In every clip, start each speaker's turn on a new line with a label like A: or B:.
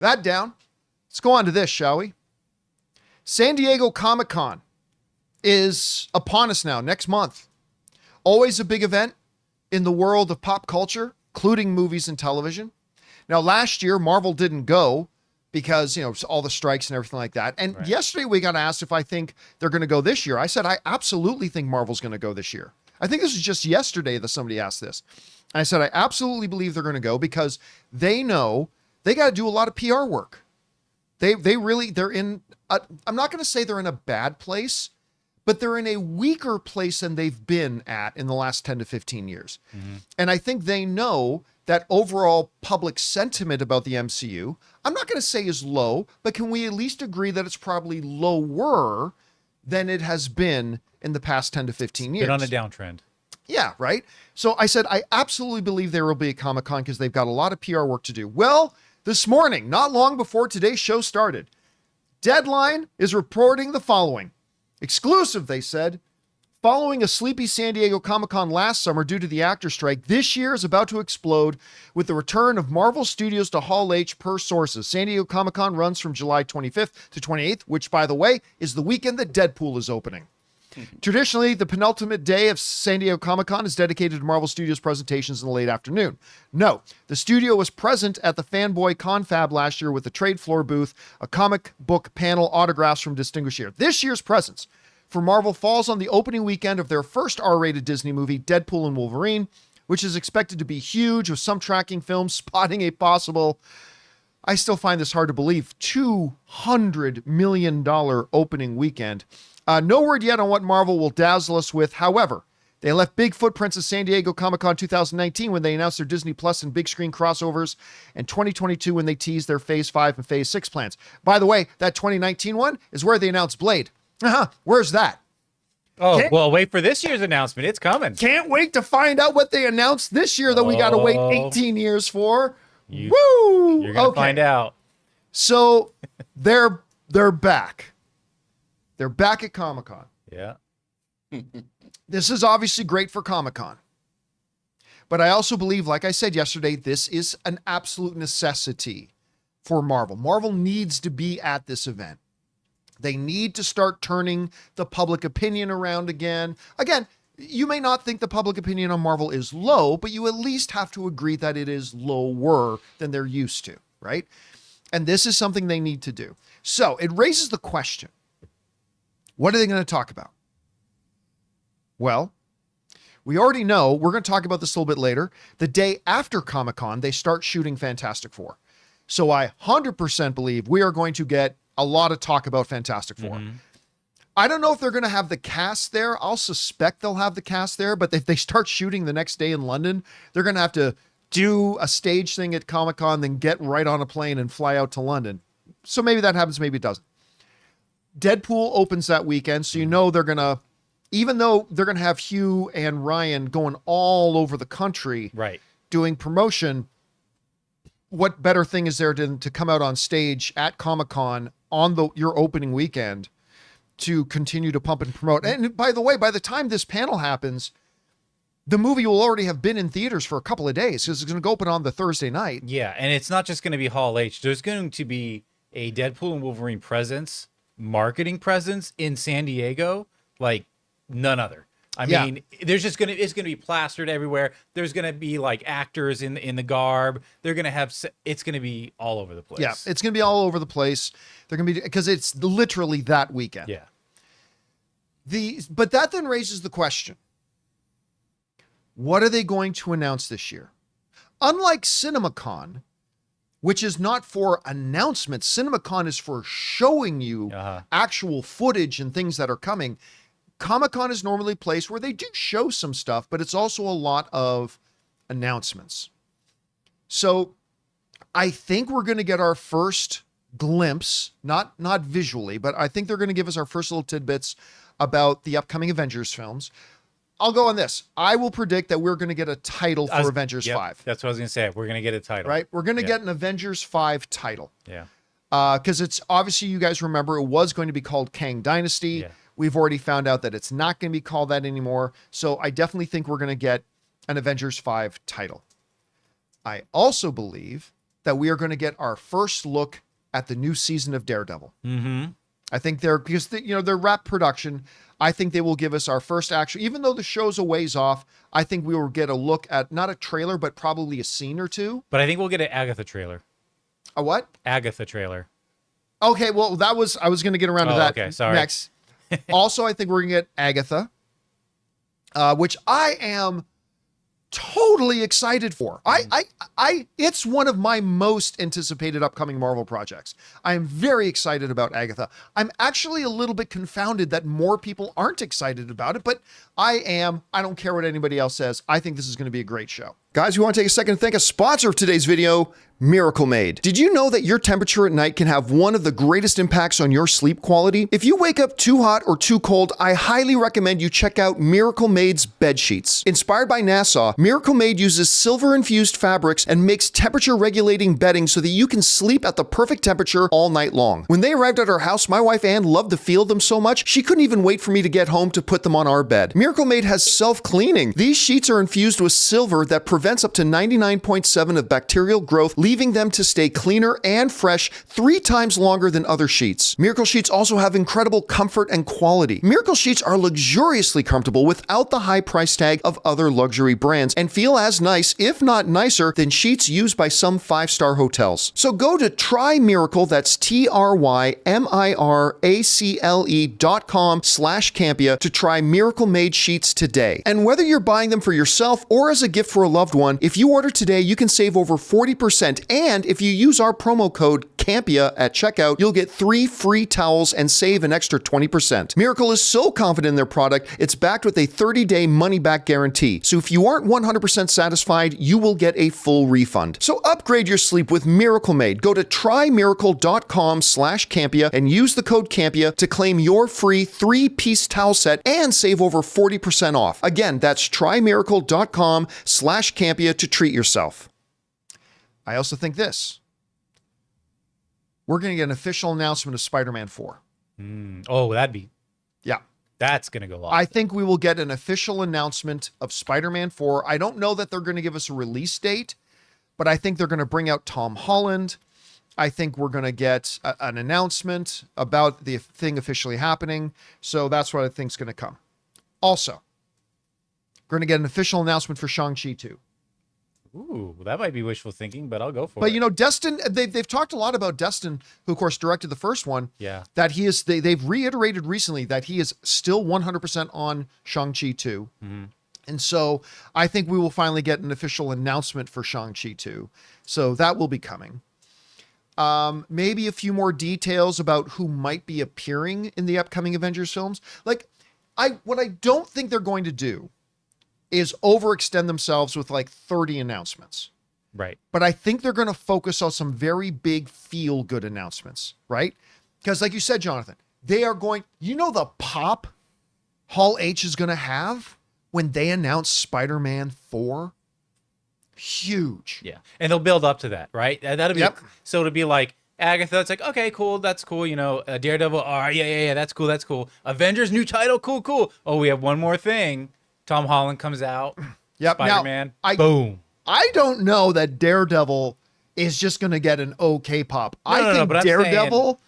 A: That down. Let's go on to this, shall we? San Diego Comic-Con is upon us now, next month. Always a big event in the world of pop culture, including movies and television. Now, last year, Marvel didn't go because, all the strikes and everything like that. And yesterday we got asked if I think they're going to go this year. I said, I absolutely think Marvel's going to go this year. I think this was just yesterday that somebody asked this. And I said, I absolutely believe they're going to go because they know they got to do a lot of PR work. They're in, I'm not going to say they're in a bad place, but they're in a weaker place than they've been at in the last 10 to 15 years. Mm-hmm. And I think they know that overall public sentiment about the MCU, I'm not going to say is low, but can we at least agree that it's probably lower than it has been in the past 10 to 15 years?
B: Been on a downtrend.
A: Yeah, right? So I said, I absolutely believe there will be a Comic-Con because they've got a lot of PR work to do. Well, this morning, not long before today's show started, Deadline is reporting the following. Exclusive, they said. Following a sleepy San Diego Comic-Con last summer due to the actor strike, this year is about to explode with the return of Marvel Studios to Hall H per sources. San Diego Comic-Con runs from July 25th to 28th, which, by the way, is the weekend that Deadpool is opening. Traditionally, the penultimate day of San Diego Comic-Con is dedicated to Marvel Studios presentations in the late afternoon. No, the studio was present at the Fanboy Confab last year with a trade floor booth, a comic book panel, autographs from distinguished year. This year's presence for Marvel falls on the opening weekend of their first R-rated Disney movie, Deadpool and Wolverine, which is expected to be huge, with some tracking films spotting a possible, I still find this hard to believe, $200 million opening weekend. No word yet on what Marvel will dazzle us with. However, they left big footprints at San Diego Comic-Con 2019 when they announced their Disney Plus and big screen crossovers, and 2022 when they teased their Phase 5 and Phase 6 plans. By the way, that 2019 one is where they announced Blade. Where's that?
B: Oh, well, wait for this year's announcement. It's coming.
A: Can't wait to find out what they announced this year that we got to wait 18 years for. Woo!
B: You're going to find out.
A: So they're back. They're back at Comic-Con.
B: Yeah.
A: This is obviously great for Comic-Con. But I also believe, like I said yesterday, this is an absolute necessity for Marvel. Marvel needs to be at this event. They need to start turning the public opinion around again. Again, you may not think the public opinion on Marvel is low, but you at least have to agree that it is lower than they're used to, right? And this is something they need to do. So it raises the question, what are they going to talk about? Well, we already know, we're going to talk about this a little bit later. The day after Comic-Con, they start shooting Fantastic Four. So I 100% believe we are going to get a lot of talk about Fantastic Four. Mm-hmm. I don't know if they're going to have the cast there. I'll suspect they'll have the cast there, but if they start shooting the next day in London, they're going to have to do a stage thing at Comic-Con, then get right on a plane and fly out to London. So maybe that happens, maybe it doesn't. Deadpool opens that weekend, so you know they're going to, even though they're going to have Hugh and Ryan going all over the country,
B: right,
A: doing promotion, what better thing is there to come out on stage at Comic-Con on your opening weekend to continue to pump and promote? And by the way, by the time this panel happens, the movie will already have been in theaters for a couple of days because it's going to go open on the Thursday night.
B: Yeah, and it's not just going to be Hall H. There's going to be a Deadpool and Wolverine presence, marketing presence in San Diego like none other. I mean, there's just it's going to be plastered everywhere. There's going to be like actors in the garb. They're going to have, it's going to be all over the place.
A: Yeah, it's going to be all over the place. They're going to be, because it's literally that weekend.
B: Yeah.
A: But that then raises the question, what are they going to announce this year? Unlike CinemaCon, which is not for announcements, CinemaCon is for showing you actual footage and things that are coming. Comic-Con is normally a place where they do show some stuff, but it's also a lot of announcements. So I think we're going to get our first glimpse, not visually, but I think they're going to give us our first little tidbits about the upcoming Avengers films. I'll go on this. I will predict that we're going to get a title for Avengers 5.
B: That's what I was going to say. We're going to get a title.
A: Right? We're going to get an Avengers 5 title.
B: Yeah.
A: Because it's obviously, you guys remember, it was going to be called Kang Dynasty.
B: Yeah.
A: We've already found out that it's not going to be called that anymore. So I definitely think we're going to get an Avengers 5 title. I also believe that we are going to get our first look at the new season of Daredevil.
B: Mm-hmm.
A: I think because they're wrap production. I think they will give us our first actual, even though the show's a ways off, I think we will get a look at not a trailer, but probably a scene or two.
B: But I think we'll get an Agatha trailer.
A: A what?
B: Agatha trailer.
A: Okay, well, I was going to get around to that next. Also, I think we're going to get Agatha, which I am totally excited for. It's one of my most anticipated upcoming Marvel projects. I am very excited about Agatha. I'm actually a little bit confounded that more people aren't excited about it, but I am. I don't care what anybody else says. I think this is going to be a great show. Guys, we want to take a second to thank a sponsor of today's video, Miracle Made. Did you know that your temperature at night can have one of the greatest impacts on your sleep quality? If you wake up too hot or too cold, I highly recommend you check out Miracle Made's bed sheets. Inspired by NASA, Miracle Made uses silver-infused fabrics and makes temperature-regulating bedding so that you can sleep at the perfect temperature all night long. When they arrived at our house, my wife Ann loved the feel of them so much, she couldn't even wait for me to get home to put them on our bed. Miracle Made has self-cleaning. These sheets are infused with silver that prevents up to 99.7% of bacterial growth, leaving them to stay cleaner and fresh 3 times longer than other sheets. Miracle Sheets also have incredible comfort and quality. Miracle Sheets are luxuriously comfortable without the high price tag of other luxury brands and feel as nice, if not nicer, than sheets used by some 5-star hotels. So go to TryMiracle, that's TryMiracle.com/Campea to try Miracle Made sheets today. And whether you're buying them for yourself or as a gift for a loved one, if you order today, you can save over 40%. And if you use our promo code Campea at checkout, you'll get 3 free towels and save an extra 20%. Miracle is so confident in their product, it's backed with a 30-day money-back guarantee. So if you aren't 100% satisfied, you will get a full refund. So upgrade your sleep with Miracle Made. Go to TryMiracle.com/Campea and use the code Campea to claim your free 3-piece towel set and save over 40% off. Again, that's TryMiracle.com/Campea to treat yourself. I also think we're going to get an official announcement of Spider-Man 4.
B: Oh, that's going to go off.
A: I think we will get an official announcement of Spider-Man 4. I don't know that they're going to give us a release date, but I think they're going to bring out Tom Holland. I think we're going to get an announcement about the thing officially happening. So that's what I think is going to come. Also, we're going to get an official announcement for Shang-Chi 2.
B: Ooh, that might be wishful thinking, but I'll go for it.
A: But, you know, Destin, they've talked a lot about Destin, who, of course, directed the first one.
B: Yeah.
A: That they've reiterated recently that he is still 100% on Shang-Chi 2. Mm-hmm. And so I think we will finally get an official announcement for Shang-Chi 2. So that will be coming. Maybe a few more details about who might be appearing in the upcoming Avengers films. What I don't think they're going to do is overextend themselves with like 30 announcements.
B: Right.
A: But I think they're going to focus on some very big feel-good announcements, right? Because like you said, Jonathan, they are going, the pop Hall H is going to have when they announce Spider-Man 4? Huge.
B: Yeah. And they'll build up to that, right? That'll be, so it'll be like, Agatha, it's like, okay, cool, that's cool, Daredevil, yeah, that's cool. Avengers, new title, cool. Oh, we have one more thing. Tom Holland comes out.
A: Yep.
B: Spider-Man.
A: Now,
B: boom.
A: I don't know that Daredevil is just going to get an okay pop. I think Daredevil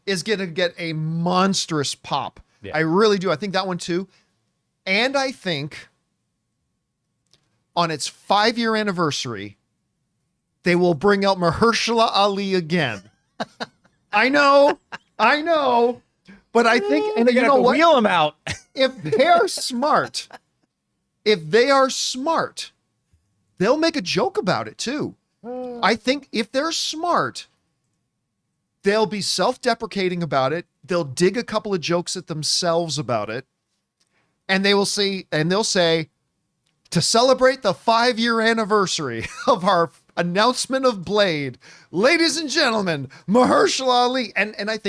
A: is going to get a monstrous pop. Yeah. I really do. I think that one too. And I think on its 5-year anniversary, they will bring out Mahershala Ali again. I know. But I think, and you know what?
B: Wheel him out.
A: If they're smart, they'll make a joke about it too. I think if they're smart, they'll be self-deprecating about it. They'll dig a couple of jokes at themselves about it. And they'll say, to celebrate the 5-year anniversary of our announcement of Blade, ladies and gentlemen, Mahershala Ali. And I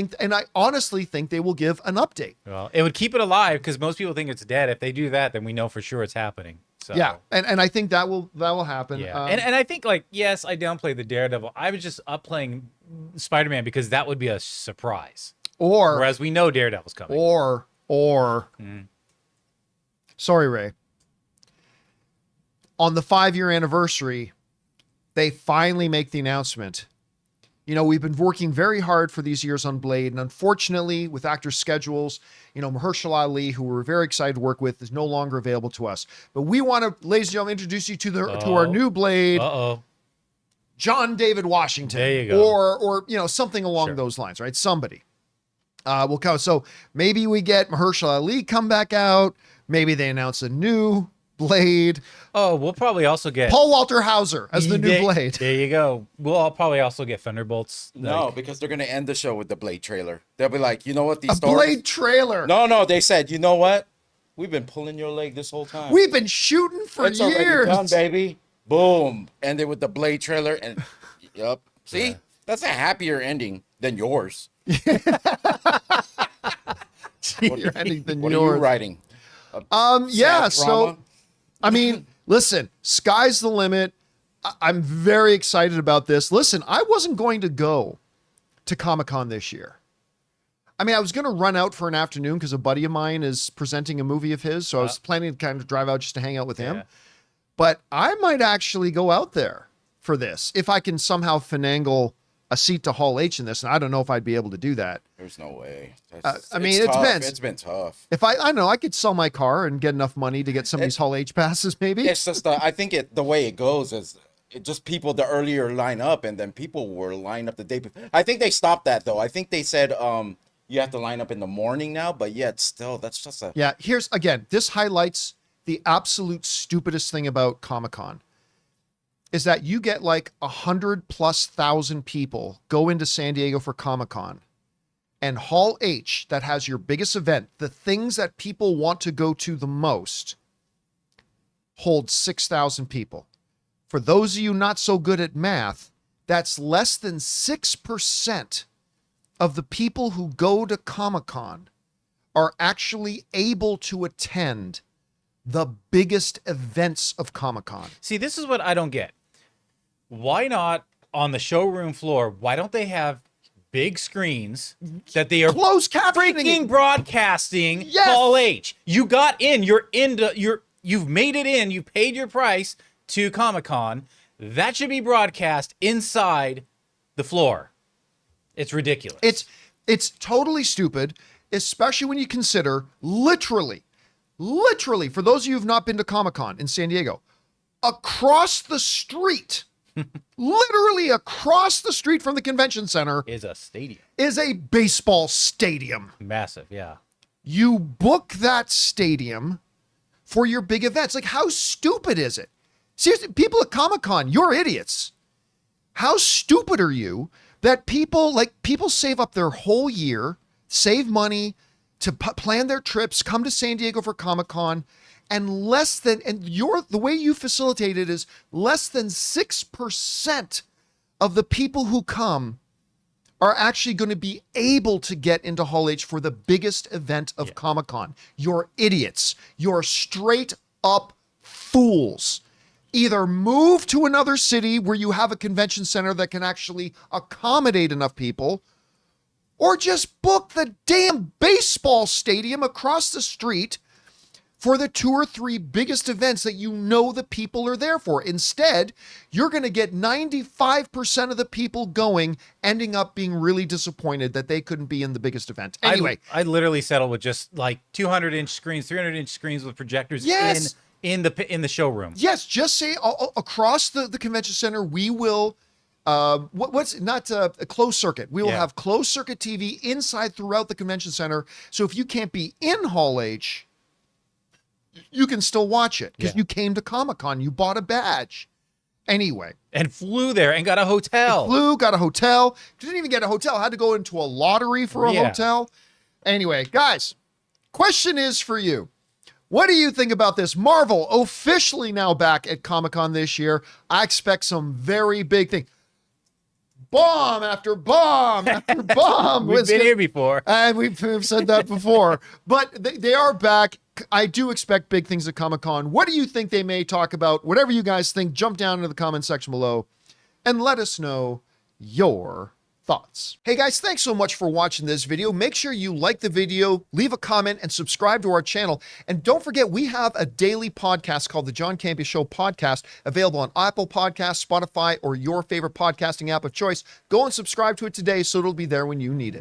A: honestly think they will give an update. Well,
B: it would keep it alive because most people think it's dead. If they do that, then we know for sure it's happening. So
A: yeah, and I think that will happen.
B: Yeah, and I think yes, I downplayed the Daredevil. I was just upplaying Spider-Man because that would be a surprise. Whereas we know Daredevil's coming.
A: Sorry, Ray. On the 5-year anniversary, they finally make the announcement. You know, we've been working very hard for these years on Blade, and unfortunately, with actor schedules, you know, Mahershala Ali, who we're very excited to work with, is no longer available to us. But we want to, ladies and gentlemen, introduce you to our new Blade, John David Washington.
B: There you go.
A: Or you know, something along those lines, right? Somebody will come. So maybe we get Mahershala Ali come back out. Maybe they announce a new Blade.
B: Oh, we'll probably also get
A: Paul Walter Hauser as the new Blade.
B: There you go. We'll probably also get Thunderbolts.
C: No, because they're going to end the show with the Blade trailer. They'll be like, you know what? These
A: A
C: stories...
A: Blade trailer.
C: No, they said, you know what? We've been pulling your leg this whole time.
A: We've been shooting for
C: it's
A: years.
C: already done, baby. Boom. Ended with the Blade trailer. And yep. See? That's a happier ending than yours.
A: You're ending than
C: What
A: yours.
C: are you writing?
A: Yeah,
C: Sad
A: so
C: drama?
A: I mean, listen, sky's the limit. I'm very excited about this. Listen, I wasn't going to go to Comic-Con this year. I mean, I was going to run out for an afternoon because a buddy of mine is presenting a movie of his, so I was planning to kind of drive out just to hang out with him. But I might actually go out there for this if I can somehow finagle a seat to Hall H in this, and I don't know if I'd be able to do that.
C: There's no way.
A: I mean, it
C: tough.
A: depends.
C: It's been tough.
A: If I don't know, I could sell my car and get enough money to get some of these Hall H passes, maybe.
C: It's just, I think the way it goes is it just people the earlier line up, and then people were lined up the day before. I think they stopped that, though. I think they said you have to line up in the morning now, but yet still, that's just a...
A: Yeah, here's, again, this highlights the absolute stupidest thing about Comic-Con is that you get like 100,000+ people go into San Diego for Comic-Con, and Hall H, that has your biggest event, the things that people want to go to the most, holds 6,000 people. For those of you not so good at math, that's less than 6% of the people who go to Comic-Con are actually able to attend the biggest events of Comic-Con.
B: See, this is what I don't get. Why not on the showroom floor? Why don't they have big screens that they are
A: Closed captioning.
B: freaking broadcasting?
A: Yes!
B: Hall H. You got in. You've made it in. You paid your price to Comic-Con. That should be broadcast inside the floor. It's ridiculous.
A: It's totally stupid, especially when you consider literally, for those of you who've not been to Comic-Con in San Diego, across the street, literally across the street from the convention center
B: is a stadium.
A: is a baseball stadium.
B: Massive, yeah.
A: You book that stadium for your big events. Like, how stupid is it? Seriously, people at Comic-Con, you're idiots. How stupid are you that people save up their whole year, save money to plan their trips, come to San Diego for Comic-Con, and the way you facilitate it is less than 6% of the people who come are actually going to be able to get into Hall H for the biggest event of Comic-Con. You're idiots. You're straight up fools. Either move to another city where you have a convention center that can actually accommodate enough people, or just book the damn baseball stadium across the street for the 2 or 3 biggest events that you know the people are there for. Instead, you're going to get 95% of the people going, ending up being really disappointed that they couldn't be in the biggest event. Anyway.
B: I literally settled with just like 200-inch screens, 300-inch screens with projectors
A: Yes.
B: in the showroom.
A: Yes, just say across the convention center, we will... a closed circuit. We will have closed circuit TV inside throughout the convention center. So if you can't be in Hall H, you can still watch it because you came to Comic-Con. You bought a badge. Anyway.
B: And flew there and got a hotel.
A: Got a hotel. Didn't even get a hotel. Had to go into a lottery for a hotel. Anyway, guys, question is for you. What do you think about this? Marvel officially now back at Comic-Con this year. I expect some very big things. Bomb after bomb after bomb.
B: We've been here before.
A: And we've said that before. But they are back. I do expect big things at Comic-Con. What do you think they may talk about? Whatever you guys think, jump down into the comment section below and let us know your thoughts. Hey guys, thanks so much for watching this video. Make sure you like the video, leave a comment, and subscribe to our channel. And don't forget, we have a daily podcast called the John Campea Show podcast, available on Apple Podcasts, Spotify, or your favorite podcasting app of choice. Go and subscribe to it today so it'll be there when you need it.